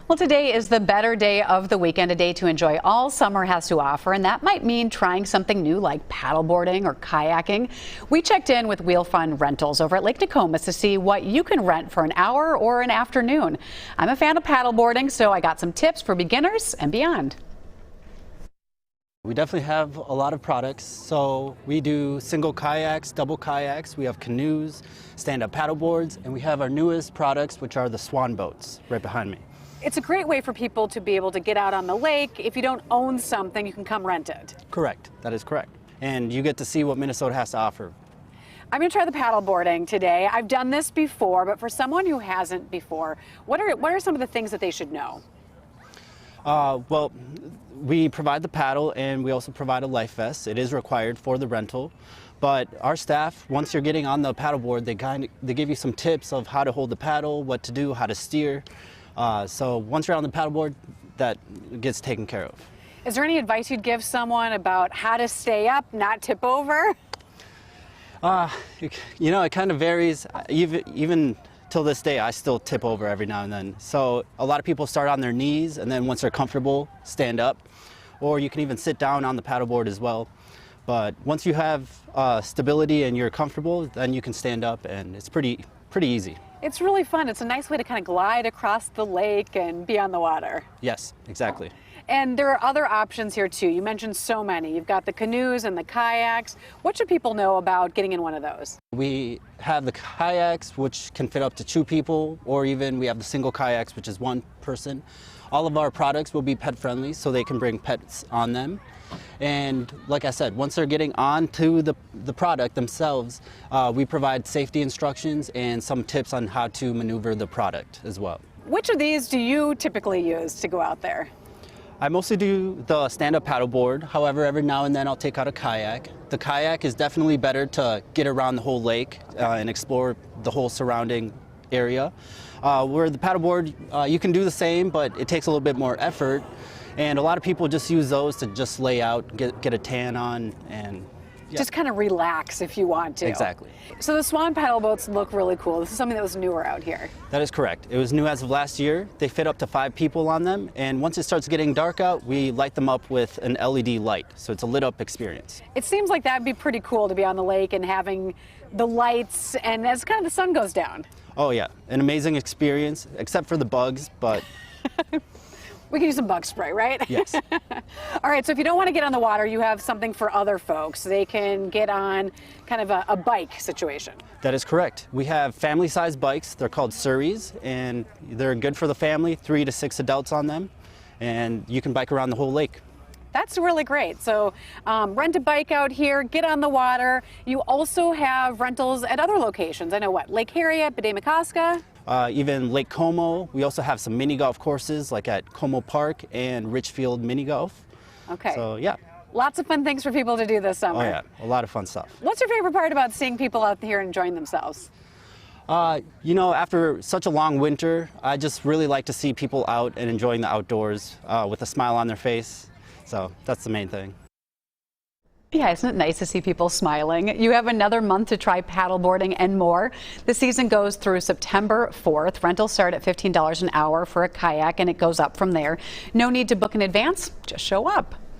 Well, today is the better day of the weekend, a day to enjoy all summer has to offer, and that might mean trying something new like paddleboarding or kayaking. We checked in with Wheel Fun Rentals over at Lake Nokomis to see what you can rent for an hour or an afternoon. I'm a fan of paddleboarding, so I got some tips for beginners and beyond. We definitely have a lot of products. So we do single kayaks, double kayaks, we have canoes, stand-up paddleboards, and we have our newest products, which are the swan boats right behind me. It's a great way for people to be able to get out on the lake. If you don't own something, you can come rent it. Correct, that is correct. And you get to see what Minnesota has to offer. I'm going to try the paddleboarding today. I've done this before, but for someone who hasn't before, what are some of the things that they should know? Well, we provide the paddle and we also provide a life vest. It is required for the rental, but our staff, once you're getting on the paddleboard, they give you some tips of how to hold the paddle, what to do, how to steer. So once you're on the paddleboard, that gets taken care of. Is there any advice you'd give someone about how to stay up, not tip over? You know, it kind of varies. Even till this day, I still tip over every now and then. So a lot of people start on their knees, and then once they're comfortable, stand up. Or you can even sit down on the paddleboard as well. But once you have stability and you're comfortable, then you can stand up, and it's pretty easy. It's really fun. It's a nice way to kind of glide across the lake and be on the water. Yes, exactly. And there are other options here too. You mentioned so many. You've got the canoes and the kayaks. What should people know about getting in one of those? We have the kayaks, which can fit up to 2 people, or even we have the single kayaks, which is 1 person. All of our products will be pet friendly, so they can bring pets on them. And like I said, once they're getting onto the product themselves, we provide safety instructions and some tips on how to maneuver the product as well. Which of these do you typically use to go out there? I mostly do the stand-up paddleboard. However, every now and then I'll take out a kayak. The kayak is definitely better to get around the whole lake and explore the whole surrounding area. Where the paddleboard, you can do the same, but it takes a little bit more effort. And a lot of people just use those to just lay out, get a tan on, and yeah. Just kind of relax if you want to. Exactly. So the swan paddle boats look really cool. This is something that was newer out here. That is correct. It was new as of last year. They fit up to 5 people on them, and once it starts getting dark out, we light them up with an LED light, so it's a lit up experience. It seems like that'd be pretty cool to be on the lake and having the lights, and as kind of the sun goes down. Oh yeah, an amazing experience, except for the bugs, but we can use some bug spray, right? Yes. All right, so if you don't want to get on the water, you have something for other folks. They can get on kind of a bike situation. That is correct. We have family-sized bikes. They're called Surreys, and they're good for the family, 3 to 6 adults on them, and you can bike around the whole lake. That's really great. So rent a bike out here, get on the water. You also have rentals at other locations. I know what, Lake Harriet, Bedamikoska? Even Lake Como. We also have some mini golf courses like at Como Park and Richfield Mini Golf. Okay. So yeah. Lots of fun things for people to do this summer. Oh yeah, a lot of fun stuff. What's your favorite part about seeing people out here enjoying themselves? You know, after such a long winter, I just really like to see people out and enjoying the outdoors with a smile on their face. So that's the main thing. Yeah, isn't it nice to see people smiling? You have another month to try paddleboarding and more. The season goes through September 4th. Rentals start at $15 an hour for a kayak, and it goes up from there. No need to book in advance, just show up.